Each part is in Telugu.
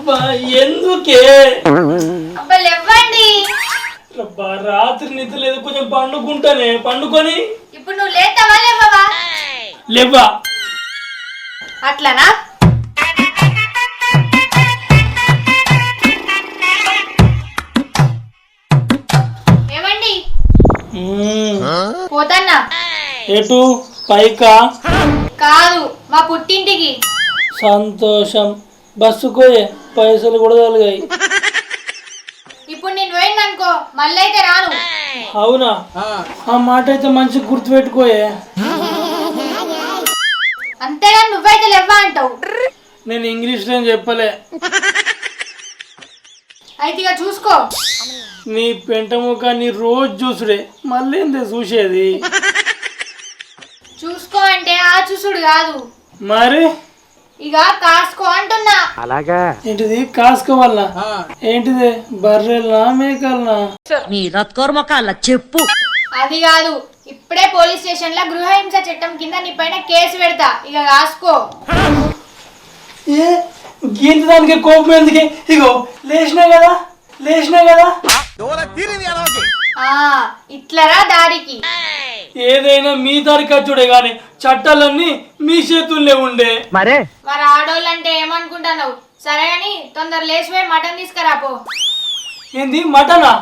అబ్బా ఎందుకే అబ్బా లేవండి. అబ్బా రాత్రి నిద్ర లేదు, కొంచెం పండుకుంటానే. పండుకొని ఇప్పుడు నువ్వు లేతావా లేవవా? లేవా. అట్లనా? ఏమండి పోతన్నా? ఎటు? పైకా? కాదు, మా పుట్టింటికి. సంతోషం. బస్సుకోయే, పైసలు కూడా తొలగాయి. ఇప్పుడు నేను పోయిందనుకో మళ్ళీ అయితే రాను. అవునా? ఆ మాట అయితే మంచిగా గుర్తుపెట్టుకోయే. అంతేగాని నువ్వైతే లేవా అంటావు. నేను ఇంగ్లీష్లో చెప్పలే. అయితే ఇక చూసుకో. నీ పెంట ముఖాన్ని రోజు చూసుడే, మళ్ళీ ఏందే చూసేది? చూసుకో అంటే ఆ చూసుడు కాదు, మరి ఇక కాసుకో అంటున్నా. అలాగా? ఏంటిది కాసుకోవాలనా? ఏంటిది బర్రెలనా మేకలనా? నీ రత్కోర్మకాల చెప్పు. అది కాదు, ఇప్పుడే పోలీస్ స్టేషన్ లో గృహహింస చట్టం కింద నీ పైన కేసు పెడతా. ఇక కాసుకో. ఏ గీంత దానికి కోపం ఎందుకే? ఇగో లేచినా కదా. ఆ ఇట్లరా దారికి. ఏదైనా మీ దారి ఖర్చుడే గాని చట్టాలన్నీ మీ చేతుల్లో ఉండే. మరే మరి ఆడోళ్ళంటే ఏమనుకుంటున్నావు? సరే అని తొందర లేచిపోయి మటన్ తీసుకురాపో. ఏంది మటనా?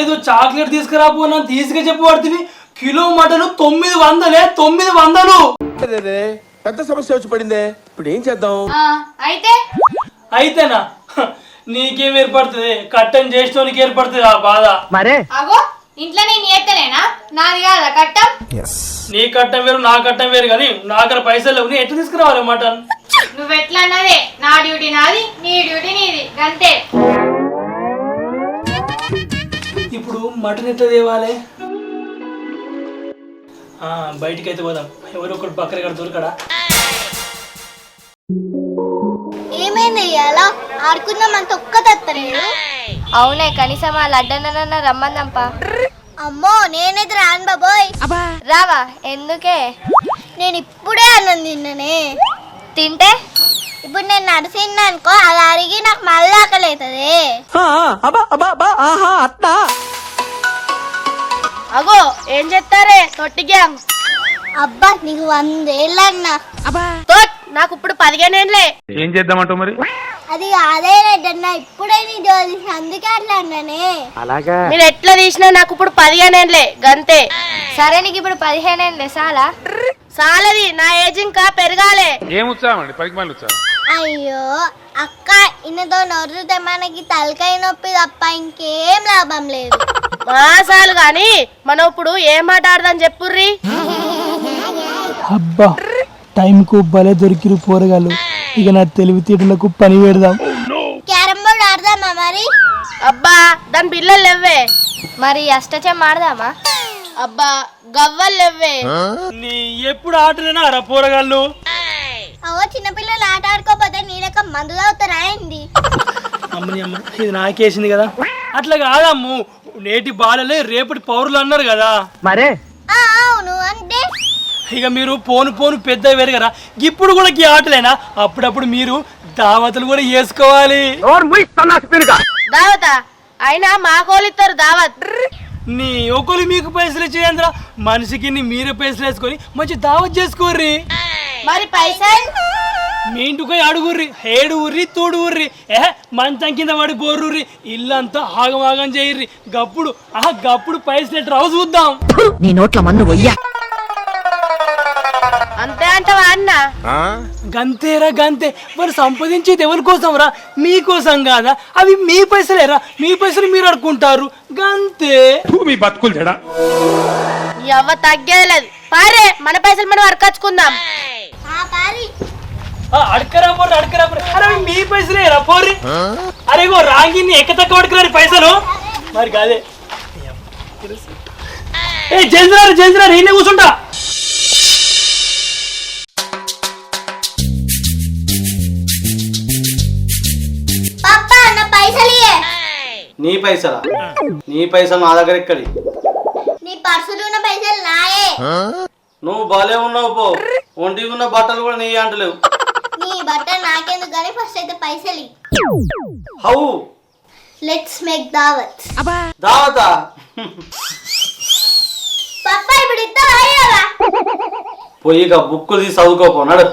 ఏదో చాక్లెట్ తీసుకురాపో నన్ను తీసుకు చెప్పబడుతుంది. Kilo mutton 900. 900 పెద్ద సమస్య వచ్చి పడిందే. ఇప్పుడు ఏం చేద్దాం? అయితేనా? నీకేం ఏర్పడుతుంది? కట్టం చేసేటోనికి ఏర్పడుతుంది ఆ బాధ. మరే అగో ఇంట్లో నేను చేస్తేనేనా? నాది కాదా కట్టం? నీ కట్టం వేరు, నా కట్టం వేరు. కానీ నా దగ్గర పైసలు లేవు. ఎట్లా తీసుకురావాలి మటన్? నువ్వెట్లా అన్నదే. నా డ్యూటీ నాది, నీ డ్యూటీ నీది, అంతే. ఇప్పుడు మటన్ ఎట్లా తేవాలి? బయటికి అయితే పోదాం. ఎవరో ఒకటి బక్కర కడ దొరకడా? ఏమైంది అలా ఆడుకుందాం అంత ఒక్క తత్తలేడు. అవునే, కనీసం ఆ లడ్డన్న రమ్మందంపా. అమ్మో నేనైతే రాను బాబోయ్. రావా? ఎందుకే? నేను ఇప్పుడే అన్నం తిన్ననే. తింటే ఇప్పుడు నేను నడిచింది అనుకో, అది అడిగి నాకు మళ్ళీ ఆకలి అవుతుంది. అగో ఏం చెప్తారే తొట్టి గ్యాంగ్. అబ్బా నీకు 100 ఏళ్ళు అన్నా. నాకు ఇప్పుడు 15 ఏళ్ళే. ఏం చేద్దామంటావు మరి? అది అదే రెడ్డన్నా, ఇప్పుడే నీ జోలి అందుకే అట్లా అన్నానే. అలాగా? మీరు ఎట్లా తీసినా నాకు ఇప్పుడు 15 ఏళ్ళే గంతే. సరే నీకు ఇప్పుడు 15 ఏళ్ళే చాలా? సాలది, నా ఏజ్ ఇంకా పెరగాలే. ఏం ఉత్సాహం అండి? పనికి మళ్ళీ ఉత్సాహం. అయ్యో అక్క, ఇన్నతో నొర్రుతే మనకి తలకాయ నొప్పి తప్ప ఇంకేం లాభం లేదు. మాసాలు గాని మనం ఇప్పుడు ఏం మాట ఆడదాం చెప్పుర్రి. అబ్బా టైంకు భలే దొరికిరు పోరగాళ్ళు. ఇక నా తెలివితేటలకు పని పెడదాం. క్యారమ్ బోర్డ్ ఆడదామా మరి? అబ్బా దాని పిల్లలు లేవే. మరి అష్టచమ్మ ఆడదామా? అబ్బా గవ్వలు లేవే. నీ ఎప్పుడు ఆటలేనా రా పోరగాళ్ళు? అవో చిన్నపిల్లలు ఆట ఆడుకోపోతే నీ లెక్క మందు తాగుతారా ఏంది? అమ్మని అమ్మ, ఇది నాకేసింది కదా. అట్లా కాదమ్ము, నేటి బాలలే రేపటి పౌరులు అన్నారు కదా. మరే అవును అంటే ఇక మీరు పోను పెద్ద వేరు కదా. ఇప్పుడు కూడా ఈ ఆటలేనా? అప్పుడప్పుడు మీరు దావతులు కూడా చేసుకోవాలి. దావతా? అయినా మాకోళ్ళు ఇస్తారు దావత్. నీ ఒకరు మీకు పైసలు ఇచ్చేంద్ర, మనిషికి మీరే పైసలు వేసుకొని మంచి దావత్ చేసుకోర్రి. మరి పైసలు మీ ఇంటికి అడుగుర్రి, ఏడు ఉర్రి తోడు ఉర్రి. మంచం కింద పడి బోర్రుర్రి, ఇల్లంతా ఆగమాగం చేయర్రి. గప్పుడు పైసలు ఎట్లా రావు చూద్దాం. నీ నోట్ల మన్ను వయ్యా. అంతే అంటావా అన్న? గంతేరా గంతే. మరి సంపాదించేది ఎవరి కోసం రా? మీకోసం కాదా? అవి మీ పైసలేరా? మీ పైసలు మీరు అడుకుంటారు గంతే. మీ బతుకులు చెడా. ఎవ్వ తగ్గేలేదు. పారే మన పైసలు మనం అరకచ్చుకుందాం. అడకరా పోర్రి. అరే మీ పైసలేరా పోర్రి. అరే గో రాంగిని ఎక్క తక్కువ అడకరాని పైసలు మరి కాదే. జల్దిరారు ఈయన కూర్చుంటా. నీ పైసలు నా దగ్గర ఎక్కడి? నీ పర్సులు ఉన్న పైసలు నాయే. నువ్వు బాలే ఉన్నావు పో. ఒంటికి ఉన్న బట్టలు కూడా నీ అంటలేవు. నీ బట్ట నాకెందుకు కానీ ఫస్ట్ అయితే పైసలు హౌ లెట్స్ మేక్ దావత్ దావతా పప్పా ఇప్పుడు ఇస్తావా అయ్యావా పోయి ఇక బుక్కులు తీసి చదువుకోపోనాడు.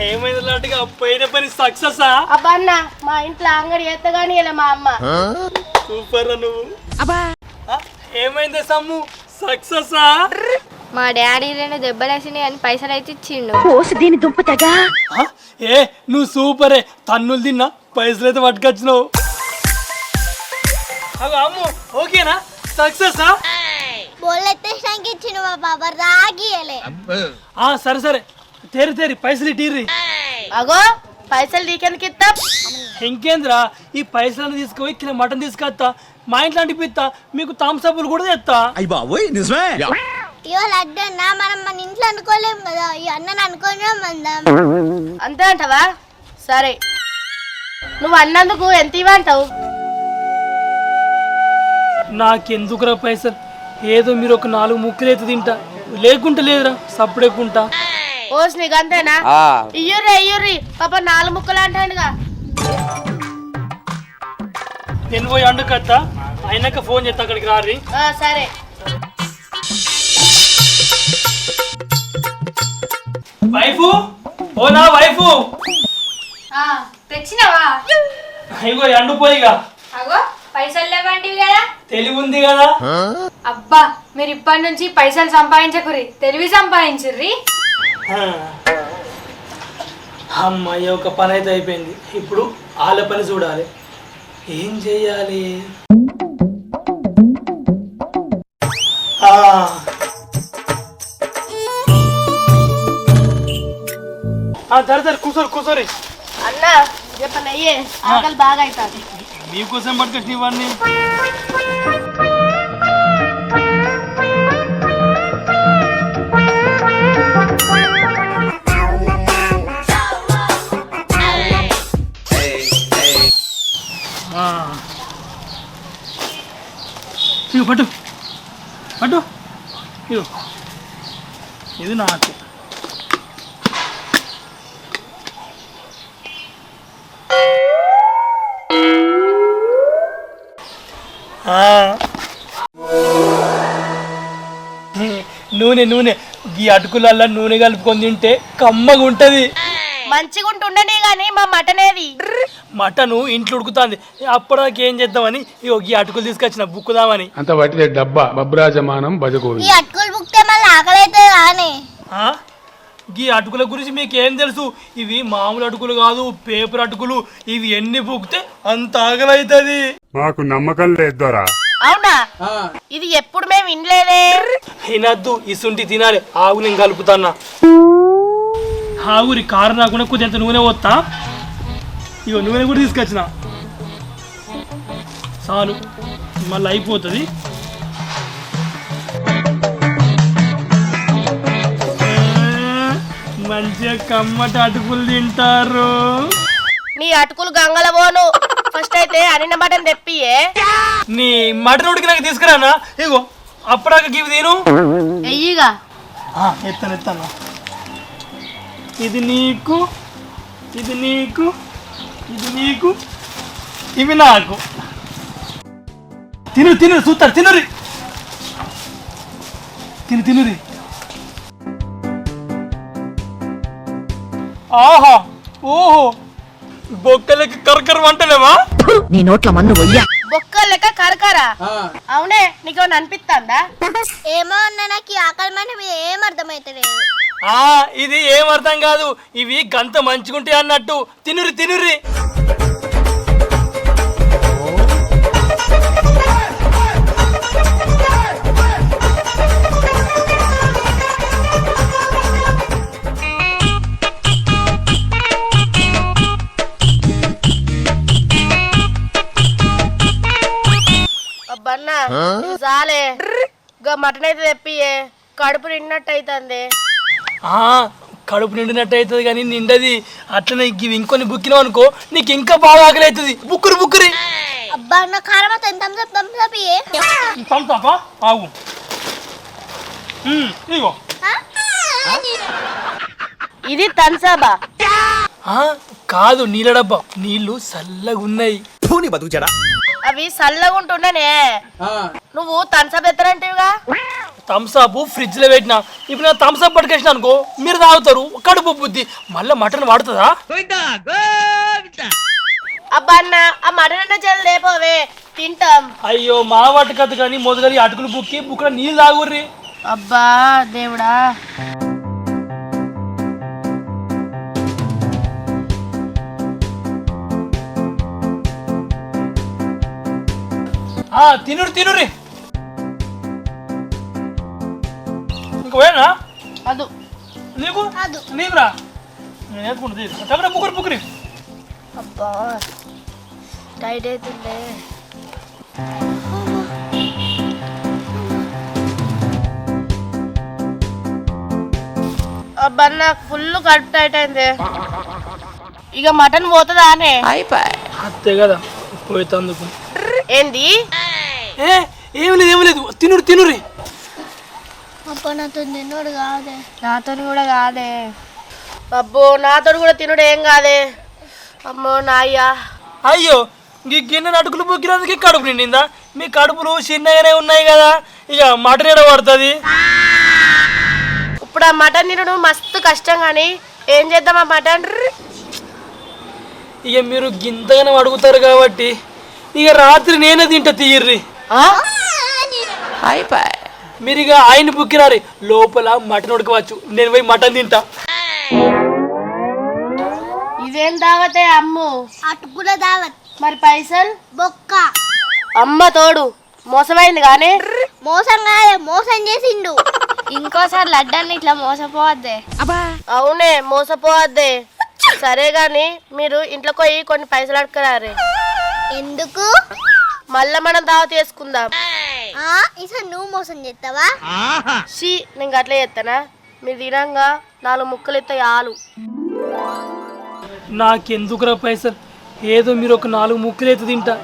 ఏమైంది లాంటిగా పోయిన పని సక్సెస్ అబ్బా అన్న మా ఇంట్లో అంగడి ఎత్తగాని ఇలా మా అమ్మ సూపర్ నువ్వు ఆ, ఏమైంది సమ్ము సక్సెస్ మా డాడీ 2 దెబ్బలేసినాయి అని పైసలు అయితే ఇచ్చిండు. పోసి దీని దుంపతగా ఏ నువ్వు సూపరే తన్నులు తిన్నా పైసలు అయితే పట్టుకొచ్చినావు. అగో అమ్ము ఓకేనా సక్సెస్ బోల్ ఎత్తేసానికి ఇచ్చిన మా బాబా రాగియలే సరే సరే తేరి పైసలు ఇటీర్రి. అగో పైసలు నీకెందుకు ఇస్తా ఇంకేంద్రా ఈ పైసలను తీసుకుపోయి కిలో మటన్ తీసుకొస్తా మా ఇంట్లో అనిపిస్తా మీకు తాంసపులు కూడా తెస్తా. ఇవాళ అడ్డన్నా మనం మన ఇంట్లో అనుకోలేం కదా ఈ అన్నని అనుకోలేం మందాం అంతే అంటావా? సరే నువ్వు అన్నందుకు ఎంత ఇవ్వంటావు? నాకెందుకురా పైసలు ఏదో మీరు ఒక 4 ముక్కలు అయితే తింటా లేకుంటే లేదురా సప్పుడేకుంటా. ఓస్ నీకు అంతేనా? ఇయ్యుర్రి పాప 4 ముక్కలు అంటాడుగా. నేను పోయి అండుకత్తా అయినాక ఫోన్ చేస్తా అక్కడికి రారి. సరే వైఫు ఓ నా వైఫు తెచ్చినావా? ఇగో అండుపోయిగా అగో పైసలు లేవంటివి కదా. తెలివి ఉంది కదా. అబ్బా మీరు ఇప్పటి నుంచి పైసలు సంపాదించకురి తెలివి సంపాదించుర్రి. అమ్మాయి ఒక పని అయితే అయిపోయింది ఇప్పుడు వాళ్ళ పని చూడాలి ఏం చెయ్యాలి. సరే కూర్చోరి అన్న చెప్పనయ్యే ఆకలి బాగా అవుతుంది. మీకోసం పట్టుకొచ్చిన ఇవన్నీ. ఇగో పట్టు ఇగో ఇది నాకు. నూనె ఈ అటుకులల్లా నూనె కలుపుకొని తింటే కమ్మగా ఉంటది. మంచిగా ఉంటుండనే గాని మా మటనేది మటను ఇంట్లో ఉడుకుతుంది అప్పటిదాకా ఏం చేద్దామని ఈ అటుకులు తీసుకొచ్చిన బుక్కుదామని. అంత వాటిదే డబ్బా బబ్రాజమానం భజగోవి. ఈ అటుకులు బుక్తే మళ్ళీ ఆకలి అయితే రానే ఈ అటుకుల గురించి మీకు ఏం తెలుసు? ఇవి మామూలు అటుకులు కాదు పేపర్ అటుకులు. ఇవి ఎన్ని బుక్తే అంత ఆకలైతుంది. మాకు నమ్మకం లేదురా. అవునా? ఇది ఎప్పుడు మేము వినలేదే. వినద్దు ఇసుంటి తినాలి. ఆగు నేను కలుపుతాన్నా. ఆగురి కారం రాకుండా కొద్దింత నూనె పోతా. ఇగో నూనె కూడా తీసుకొచ్చిన చాలు మళ్ళీ అయిపోతుంది. మంచిగా కమ్మటి అటుకులు తింటారు. నీ అటుకులు గంగల పోను. ఫస్ట్ అయితే అనిన మటన్ తెప్పియే. నీ మటన్ ఉడికి నాకు తీసుకురానా? ఇగో అప్పడాక ఇవి తిను. ఎయ్యిగా ఎత్తాను ఇది నీకు ఇది నీకు ఇది నీకు ఇవి నాకు. తిను చూస్తారు తినురి తినురి. ఆహా ఓహో బొక్కలకి కరకర వంటలేవా? నీ నోట్ల మన్ను వయ్యా. బొక్క లెక్క కరకరా? అవునే నీకేమన్నా అనిపిస్తుందా? ఏమో అన్న నాకు ఈ ఆకలి మాట మీద ఏం అర్థమైతలేదు. ఇది ఏం అర్థం కాదు. ఇవి గంత మంచిగుంటాయి అన్నట్టు. తినురి అబ్బన్నా చాలే మటన్ అయితే తెప్పియే. కడుపు నిండినట్టు అవుతుంది. కడుపు నిండినట్టు అవుతుంది కానీ నిండది. అట్లనే ఇవి ఇంకొని బుక్కినావు అనుకో నీకు ఇంకా బాగా ఆకలి అవుతుంది. బుక్కురి అబ్బా నా కారం ఎంత తప్పి తప్పా ఆగు ఇగో ఇది తన్సాబా కాదు నీళ్ళ డబ్బా నీళ్లు చల్లగా ఉన్నాయి. అవి చల్లగా ఉంటుండనే నువ్వు తన్సాబ్ ఎత్తరంటివిగా. థమ్స్అప్ ఫ్రిడ్జ్ లో పెట్టినా ఇప్పుడు నేను థమ్స్అప్ పట్టుకేసిన అనుకో మీరు తాగుతారు కడుపు బుద్ధి మళ్ళీ మటన్ వాడుతుందా? అబ్బా అన్న ఆ మటన్ చెల్లి లేపోవే తింటాం. అయ్యో మా వాటి కథ కానీ మొదగలి అటుకులు బుక్కలో నీళ్ళు తాగుర్రి. అబ్బా దేవుడా. తినురి ఇంకోనా అదు నీకు నీకురా నేను వేసుకుంటా బుక్కరి అబ్బా టైట్ అవుతుందే. అబ్బా నాకు ఫుల్ కడుపు టైట్ అయింది. ఇక మటన్ పోతుందా అనే అంతే కదా పోయేందుకు. ఏంది ఏం లేదు తినురి. అబ్బా నాతో తిన్నోడు కాదే. నాతో కూడా కాదే. అబ్బో నాతో కూడా తినుడు ఏం కాదే. అమ్మో నాయ్యా. అయ్యో ఈ గిన్నె అటుకులు బుక్కినందుకు కడుపు నిండిందా? మీ కడుపులు చిన్నగానే ఉన్నాయి కదా ఇక మటన్ ఏడ పడుతుంది. ఇప్పుడు ఆ మటన్ తినడం మస్తు కష్టం కానీ ఏం చేద్దాం ఆ మటన్. ఇక మీరు గింతగానే అడుగుతారు కాబట్టి ఇక రాత్రి నేనే తింటా తీయర్రి. మీరు ఇక ఆయన బుక్కినారు లోపల మటన్ ఉడకవచ్చు నేను పోయి మటన్ తింటా. ఇదేం దావతే అమ్ము. అటుకుల దావత్. మరి పైసలు బొక్క. అమ్మ తోడు మోసమైంది కానీ. మోసం కాదే మోసం చేసిండు. ఇంకోసారి లడ్డాన్ని ఇట్లా మోసపోవద్దే. అవునే మోసపోవద్దే. సరే గాని మీరు ఇంట్లో పోయి కొన్ని పైసలు అడగరారే. ఎందుకు? మళ్ళా మనం దావ తీసుకుందాం. ఈసారి నువ్వు మోసం చేస్తావా? నేను అట్లా చేస్తానా? మీరు తినంగా 4 ముక్కలు ఎత్తాయి ఆలు. నాకెందుకురా పైసలు ఏదో మీరు ఒక 4 ముక్కలు అయితే తింటా.